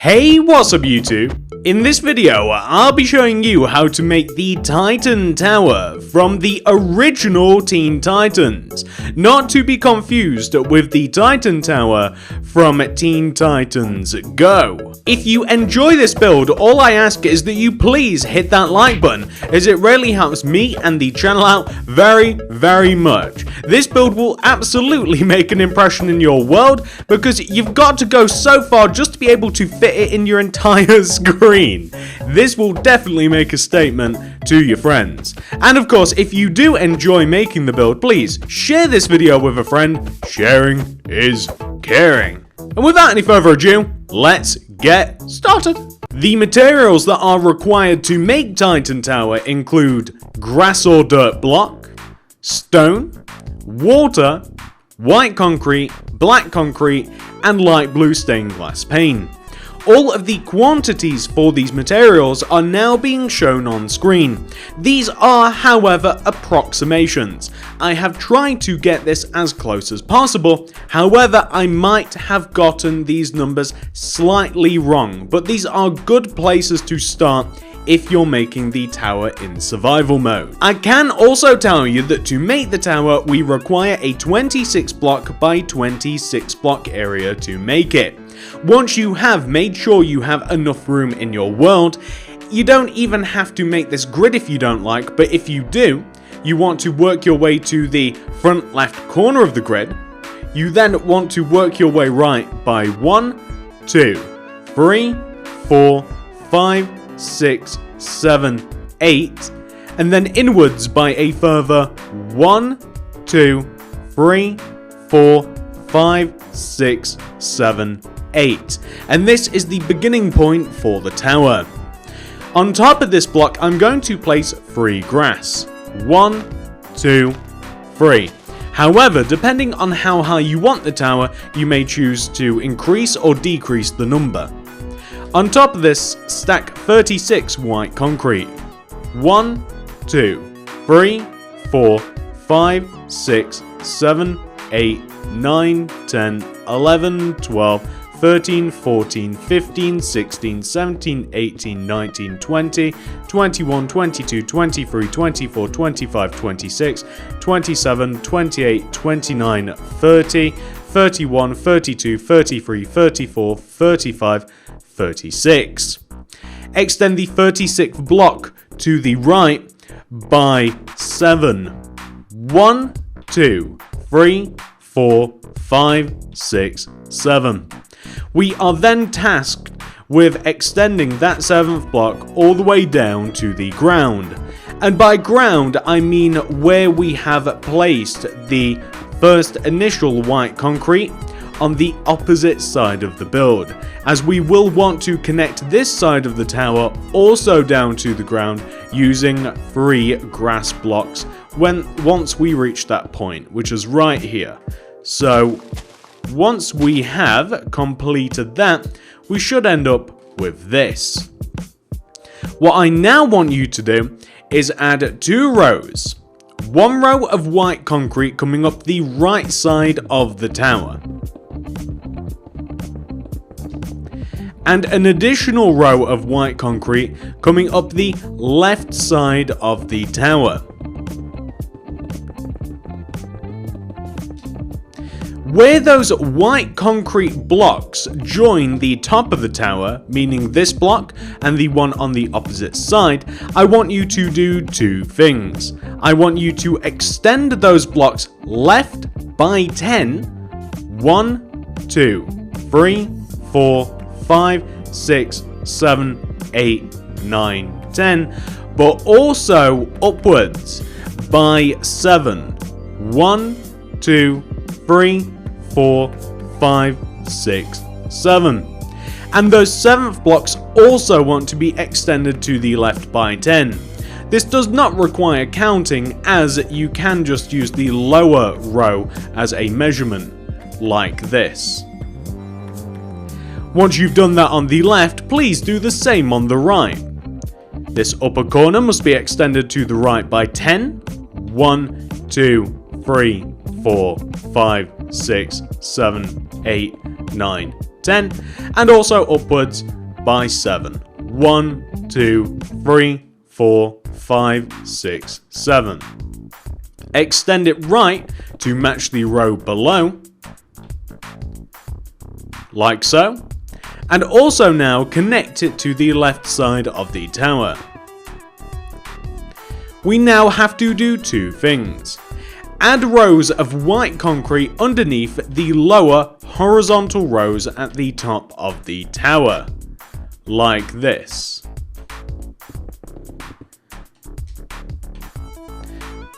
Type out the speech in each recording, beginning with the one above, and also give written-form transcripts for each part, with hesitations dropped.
Hey, what's up YouTube? In this video, I'll be showing you how to make the Titan Tower from the original Teen Titans, not to be confused with the Titan Tower from Teen Titans Go. If you enjoy this build, all I ask is that you please hit that like button, as it really helps me and the channel out very much. This build will absolutely make an impression in your world, because you've got to go so far just to be able to fit it in your entire screen. This will definitely make a statement to your friends. And of course, if you do enjoy making the build, please share this video with a friend. Sharing is caring. And without any further ado, let's get started. The materials that are required to make Titan Tower include grass or dirt block, stone, water, white concrete, black concrete, and light blue stained glass paint. All of the quantities for these materials are now being shown on screen. These are, however, approximations. I have tried to get this as close as possible, however, I might have gotten these numbers slightly wrong, but these are good places to start if you're making the tower in survival mode. I can also tell you that to make the tower, we require a 26 block by 26 block area to make it. Once you have made sure you have enough room in your world, you don't even have to make this grid if you don't like, but if you do, you want to work your way to the front left corner of the grid. You then want to work your way right by 1, 2, 3, 4, 5, 6, 7, 8, and then inwards by a further 1, 2, 3, 4, 5, 6, 7, 8. And this is the beginning point for the tower. On top of this block, I'm going to place 3 grass. 1, 2, 3. However, depending on how high you want the tower, you may choose to increase or decrease the number. On top of this, stack 36 white concrete. 1, 2, 3, 4, 5, 6, 7, 8, 9, 10, 11, 12, 13, 14, 15, 16, 17, 18, 19, 20, 21, 22, 23, 24, 25, 26, 27, 28, 29, 30, 31, 32, 33, 34, 35, 36. Extend the 36th block to the right by 7. 1, 2, 3, 4, 5, 6, 7. We are then tasked with extending that 7th block all the way down to the ground. And by ground, I mean where we have placed the first initial white concrete on the opposite side of the build, as we will want to connect this side of the tower also down to the ground using 3 grass blocks once we reach that point, which is right here. So once we have completed that, we should end up with this. What I now want you to do is add 2 rows. 1 row of white concrete coming up the right side of the tower, and an additional row of white concrete coming up the left side of the tower. Where those white concrete blocks join the top of the tower, meaning this block and the one on the opposite side, I want you to do 2 things. I want you to extend those blocks left by 10. 1, 2, 3, 4, 5, 6, 7, 8, 9, 10, but also upwards by 7. 1, 2, 3, 4, 5, 6, 7. And those 7th blocks also want to be extended to the left by 10. This does not require counting, as you can just use the lower row as a measurement, like this. Once you've done that on the left, please do the same on the right. This upper corner must be extended to the right by 10. 1, 2, 3, 4, 5, 6, 7, 8, 9, 10, and also upwards by 7. 1, 2, 3, 4, 5, 6, 7. Extend it right to match the row below, like so, and also now connect it to the left side of the tower. We now have to do two things. Add rows of white concrete underneath the lower horizontal rows at the top of the tower, like this.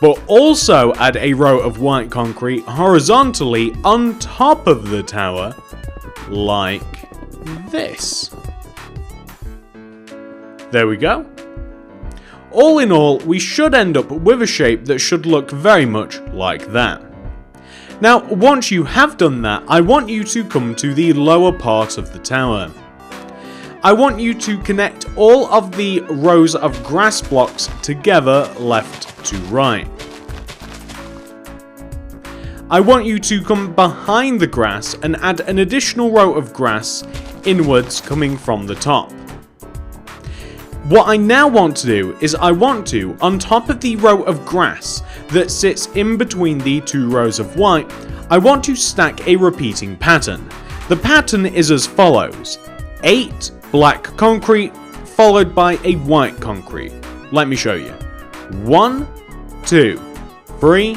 But also add a row of white concrete horizontally on top of the tower, like this. There we go. All in all, we should end up with a shape that should look very much like that. Now, once you have done that, I want you to come to the lower part of the tower. I want you to connect all of the rows of grass blocks together left to right. I want you to come behind the grass and add an additional row of grass inwards coming from the top. What I now want to do is I want to, on top of the row of grass that sits in between the two rows of white, I want to stack a repeating pattern. The pattern is as follows: 8 black concrete followed by a white concrete. Let me show you. 1, 2, 3,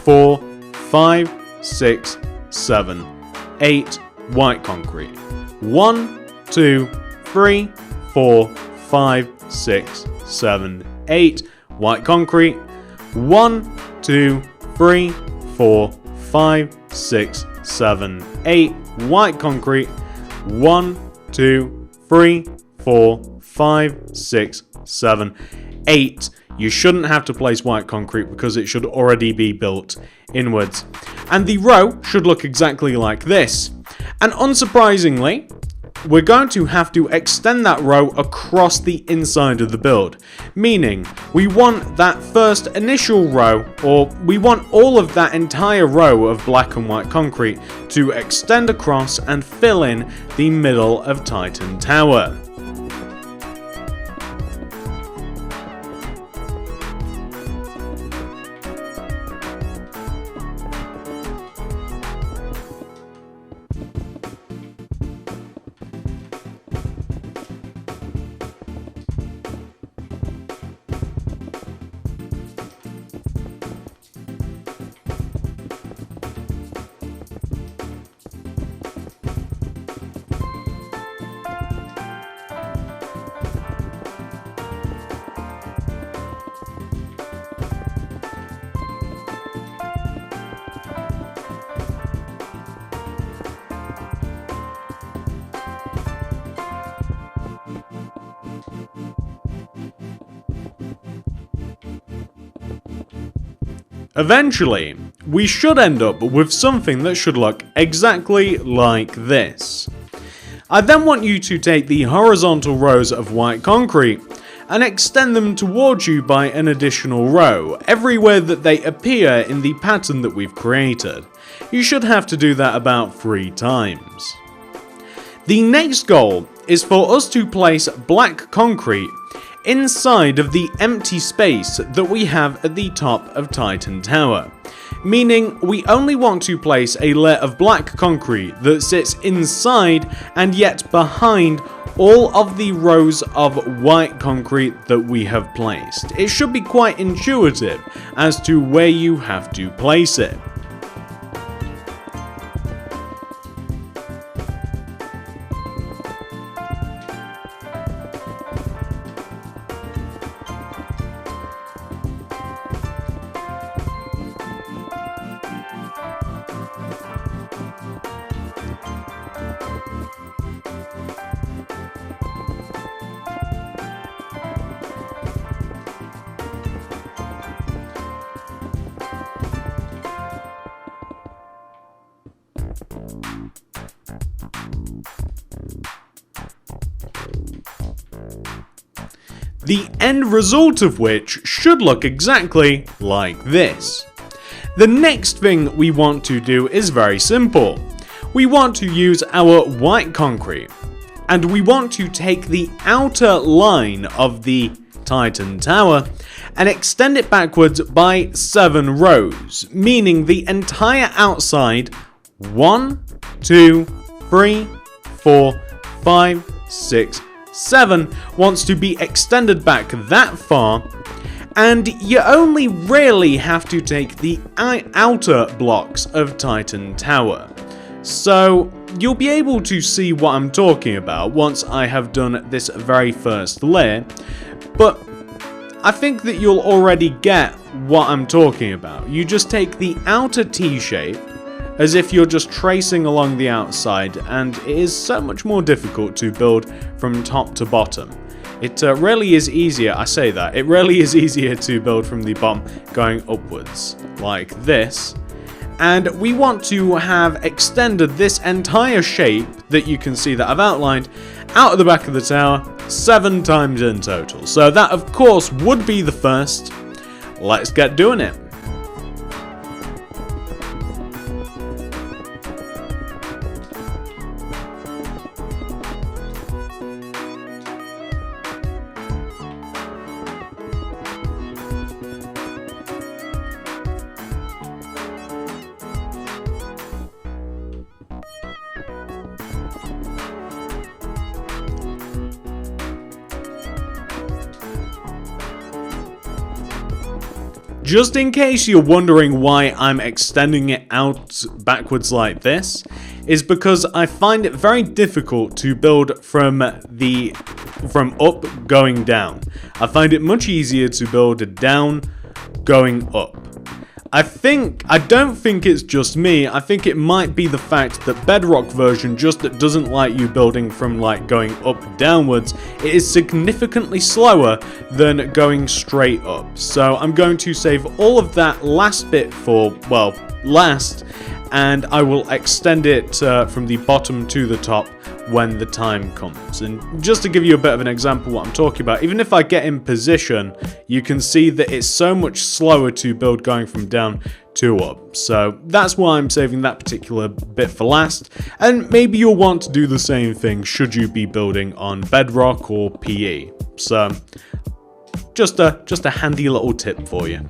4, 5, 6, 7, 8 white concrete. 1, 2, 3, 4, 5, 6, 7, 8 white concrete. 1, 2, 3, 4, 5, 6, 7, 8 white concrete. 1, 2, 3, 4, 5, 6, 7, 8. You shouldn't have to place white concrete because it should already be built inwards. And the row should look exactly like this. And unsurprisingly, we're going to have to extend that row across the inside of the build, meaning we want that first initial row, or we want all of that entire row of black and white concrete to extend across and fill in the middle of Titan Tower. Eventually, we should end up with something that should look exactly like this. I then want you to take the horizontal rows of white concrete and extend them towards you by an additional row, everywhere that they appear in the pattern that we've created. You should have to do that about 3 times. The next goal is for us to place black concrete inside of the empty space that we have at the top of Titan Tower, meaning we only want to place a layer of black concrete that sits inside and yet behind all of the rows of white concrete that we have placed. It should be quite intuitive as to where you have to place it. The end result of which should look exactly like this. The next thing we want to do is very simple. we want to use our white concrete, and we want to take the outer line of the Titan Tower and extend it backwards by 7 rows, meaning the entire outside 1, 2, 3, 4, 5, 6, 7 wants to be extended back that far, and you only really have to take the outer blocks of Titan Tower. So you'll be able to see what I'm talking about once I have done this very first layer, but I think that you'll already get what I'm talking about. You just take the outer T shape as if you're just tracing along the outside, and it is so much more difficult to build from top to bottom. It really is easier, I say that, it really is easier to build from the bottom going upwards, like this. And we want to have extended this entire shape that you can see that I've outlined out of the back of the tower 7 times in total. So that of course would be the first. Let's get doing it. Just in case you're wondering why I'm extending it out backwards like this, is because I find it very difficult to build from up going down. I find it much easier to build down going up. I don't think it's just me, I think it might be the fact that Bedrock version just doesn't like you building from like going up downwards. It is significantly slower than going straight up. So I'm going to save all of that last bit for, well, last, and I will extend it from the bottom to the top when the time comes. And just to give you a bit of an example what I'm talking about, even if I get in position, you can see that it's so much slower to build going from down to up. So that's why I'm saving that particular bit for last, and maybe you'll want to do the same thing should you be building on Bedrock or PE. So just a handy little tip for you.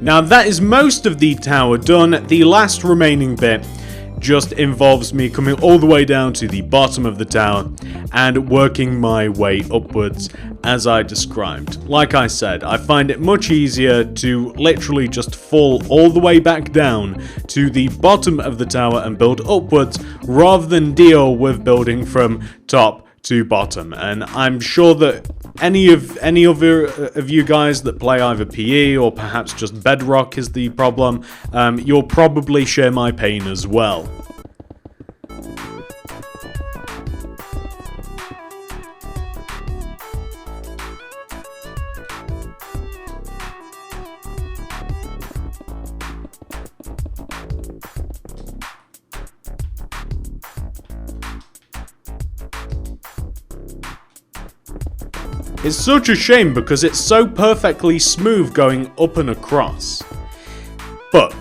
Now that is most of the tower done. The last remaining bit just involves me coming all the way down to the bottom of the tower and working my way upwards as I described. Like I said, I find it much easier to literally just fall all the way back down to the bottom of the tower and build upwards rather than deal with building from top to bottom. And I'm sure that any of you guys that play either PE or perhaps just Bedrock is the problem, you'll probably share my pain as well. It's such a shame because it's so perfectly smooth going up and across. But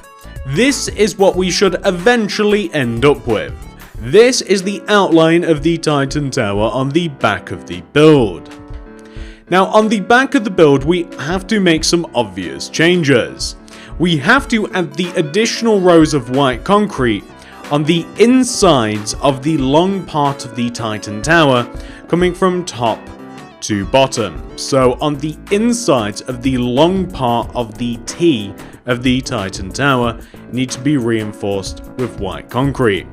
this is what we should eventually end up with. This is the outline of the Titan Tower on the back of the build. Now on the back of the build we have to make some obvious changes. We have to add the additional rows of white concrete on the insides of the long part of the Titan Tower, coming from top to bottom. So on the insides of the long part of the T of the Titan Tower need to be reinforced with white concrete.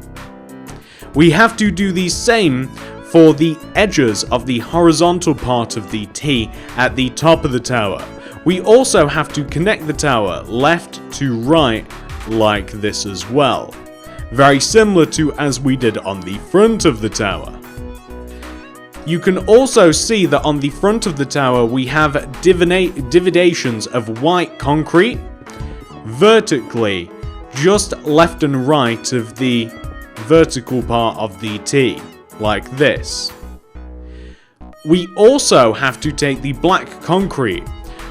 We have to do the same for the edges of the horizontal part of the T at the top of the tower. We also have to connect the tower left to right like this as well. Very similar to as we did on the front of the tower. You can also see that on the front of the tower we have dividations of white concrete vertically, just left and right of the vertical part of the T, like this. We also have to take the black concrete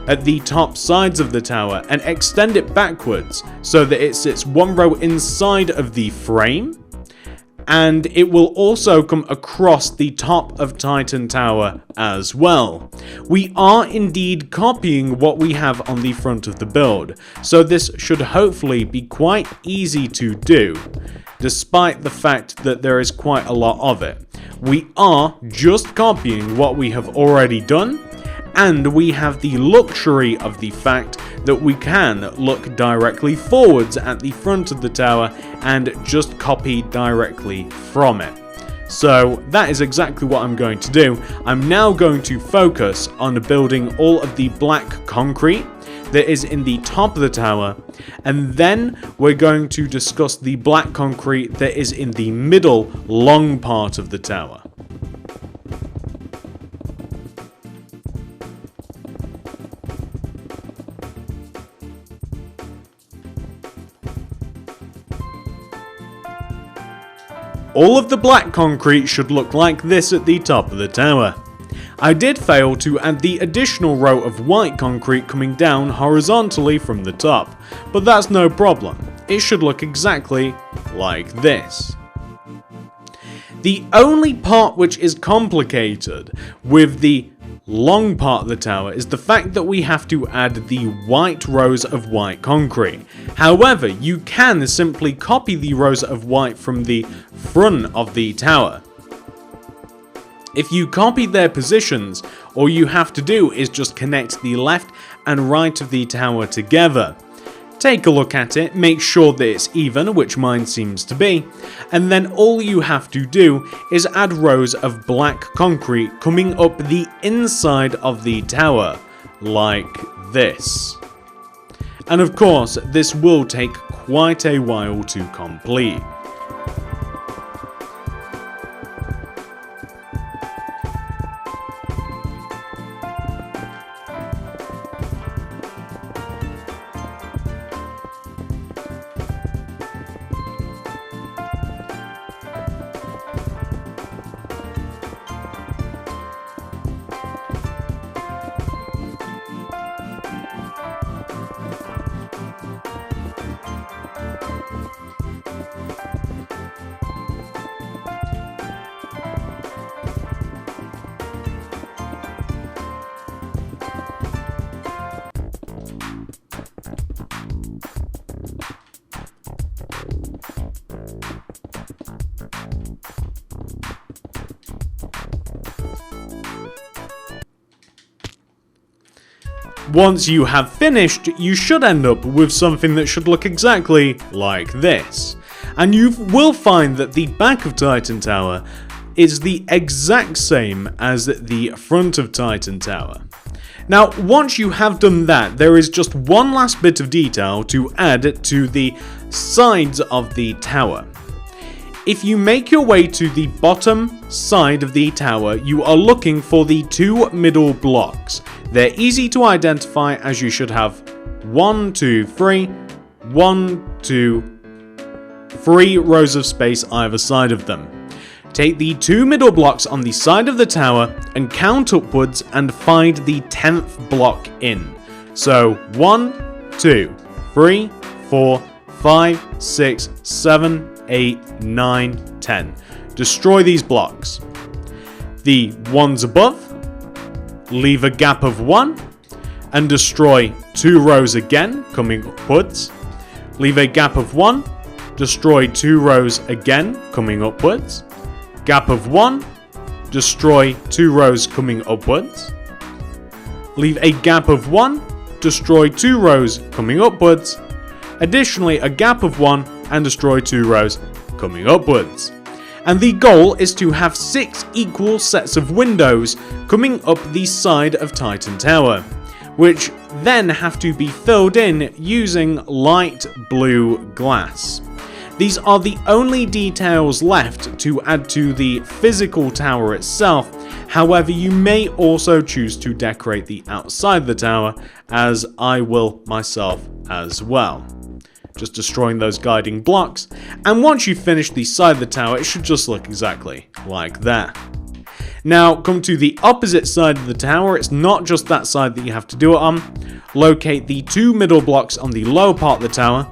at the top sides of the tower and extend it backwards so that it sits one row inside of the frame, and it will also come across the top of Titan Tower as well. We are indeed copying what we have on the front of the build, so this should hopefully be quite easy to do, despite the fact that there is quite a lot of it. We are just copying what we have already done, and we have the luxury of the fact that we can look directly forwards at the front of the tower and just copy directly from it. So that is exactly what I'm going to do. I'm now going to focus on building all of the black concrete that is in the top of the tower, and then we're going to discuss the black concrete that is in the middle long part of the tower. All of the black concrete should look like this at the top of the tower. I did fail to add the additional row of white concrete coming down horizontally from the top, but that's no problem. It should look exactly like this. The only part which is complicated with the long part of the tower is the fact that we have to add the white rows of white concrete. However, you can simply copy the rows of white from the front of the tower. If you copy their positions, all you have to do is just connect the left and right of the tower together. Take a look at it, make sure that it's even, which mine seems to be, and then all you have to do is add rows of black concrete coming up the inside of the tower, like this. And of course, this will take quite a while to complete. Once you have finished, you should end up with something that should look exactly like this. And you will find that the back of Titan Tower is the exact same as the front of Titan Tower. Now, once you have done that, there is just one last bit of detail to add to the sides of the tower. If you make your way to the bottom side of the tower, you are looking for the two middle blocks. They're easy to identify, as you should have 1, 2, 3 rows of space either side of them. Take the two middle blocks on the side of the tower and count upwards and find the 10th block in. So 1, 2, 3, 4, 5, 6, 7, 8, 9, 10. Destroy these blocks. The ones above, leave a gap of 1 and destroy 2 rows again coming upwards. Leave a gap of 1 destroy 2 rows again, coming upwards. Gap of 1, destroy 2 rows coming upwards. Leave a gap of 1, destroy 2 rows coming upwards. Additionally, a gap of 1 and destroy 2 rows coming upwards. And the goal is to have 6 equal sets of windows coming up the side of Titan Tower, which then have to be filled in using light blue glass. These are the only details left to add to the physical tower itself. However, you may also choose to decorate the outside of the tower, as I will myself as well. Just destroying those guiding blocks, and once you finish the side of the tower, it should just look exactly like that. Now, come to the opposite side of the tower. It's not just that side that you have to do it on. Locate the 2 middle blocks on the lower part of the tower.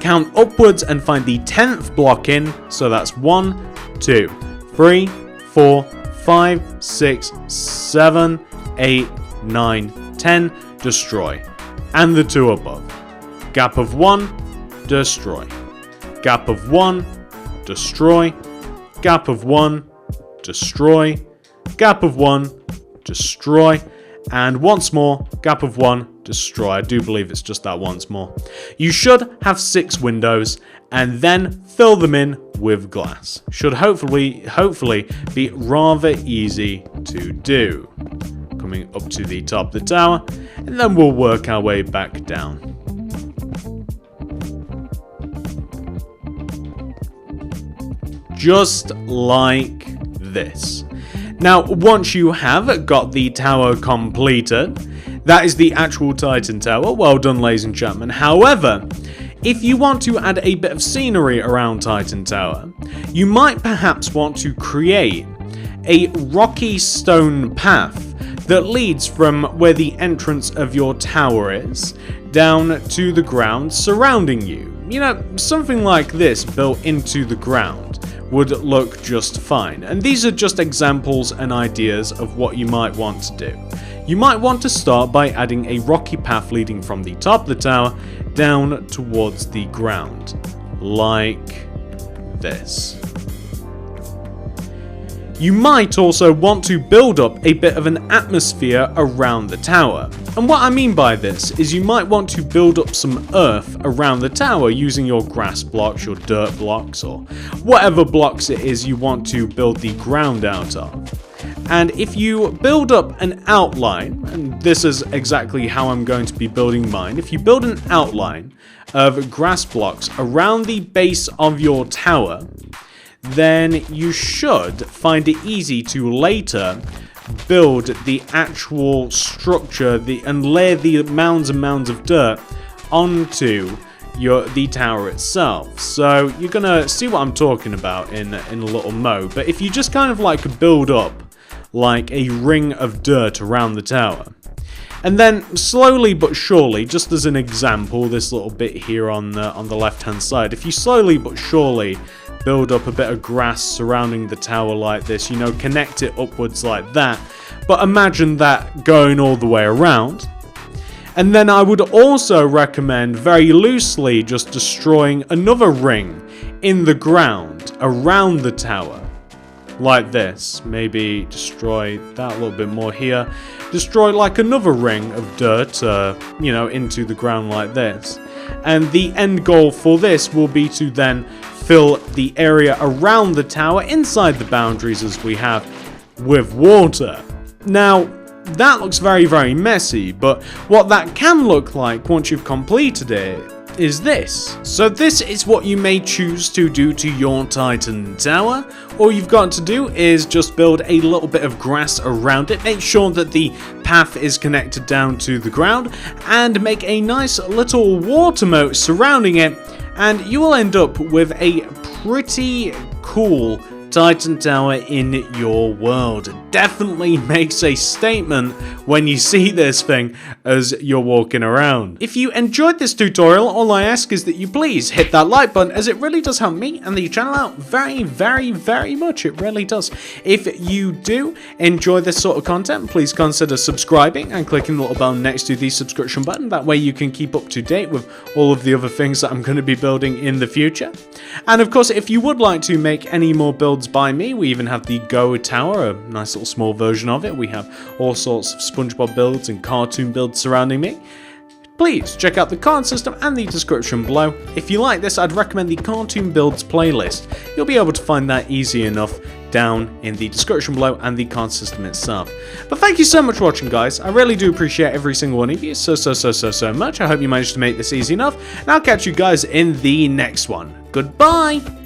Count upwards and find the 10th block in. So that's 1, 2, 3, 4, 5, 6, 7, 8, 9, 10. Destroy. And the 2 above. Gap of 1. Destroy. Gap of 1. Destroy. Gap of 1. Destroy. Gap of 1, destroy, and once more, gap of 1, destroy. I do believe it's just that once more. You should have 6 windows, and then fill them in with glass. Should hopefully be rather easy to do. Coming up to the top of the tower, and then we'll work our way back down. Just like this. Now, once you have got the tower completed, that is the actual Titan Tower. Well done, ladies and gentlemen. However, if you want to add a bit of scenery around Titan Tower, you might perhaps want to create a rocky stone path that leads from where the entrance of your tower is down to the ground surrounding you. You know, something like this built into the ground would look just fine. And these are just examples and ideas of what you might want to do. You might want to start by adding a rocky path leading from the top of the tower down towards the ground, like this. You might also want to build up a bit of an atmosphere around the tower. And what I mean by this is you might want to build up some earth around the tower using your grass blocks, your dirt blocks, or whatever blocks it is you want to build the ground out of. And if you build up an outline, and this is exactly how I'm going to be building mine, if you build an outline of grass blocks around the base of your tower, then you should find it easy to later build the actual structure and layer the mounds and mounds of dirt onto the tower itself. So you're gonna see what I'm talking about in a little mo. But if you just kind of like build up like a ring of dirt around the tower, and then slowly but surely, just as an example, this little bit here on the left hand side, if you slowly but surely build up a bit of grass surrounding the tower like this, you know, connect it upwards like that, but imagine that going all the way around. And then I would also recommend very loosely just destroying another ring in the ground around the tower, like this. Maybe destroy that a little bit more here. Destroy like another ring of dirt, you know, into the ground like this. And the end goal for this will be to then fill the area around the tower inside the boundaries as we have with water. Now, that looks very, very messy, but what that can look like once you've completed it is this. So this is what you may choose to do to your Titan Tower. All you've got to do is just build a little bit of grass around it, make sure that the path is connected down to the ground, and make a nice little water moat surrounding it, and you will end up with a pretty cool Titan Tower in your world. It definitely makes a statement when you see this thing as you're walking around. If you enjoyed this tutorial, all I ask is that you please hit that like button, as it really does help me and the channel out very, very, very much. It really does. If you do enjoy this sort of content, please consider subscribing and clicking the little bell next to the subscription button. That way you can keep up to date with all of the other things that I'm going to be building in the future. And of course, if you would like to make any more builds by me, we even have the Go Tower, a nice little small version of it. We have all sorts of SpongeBob builds and cartoon builds surrounding me. Please check out the card system and the description below. If you like this, I'd recommend the Cartoon Builds playlist. You'll be able to find that easy enough down in the description below and the card system itself. But thank you so much for watching, guys. I really do appreciate every single one of you so much. I hope you managed to make this easy enough, and I'll catch you guys in the next one. Goodbye!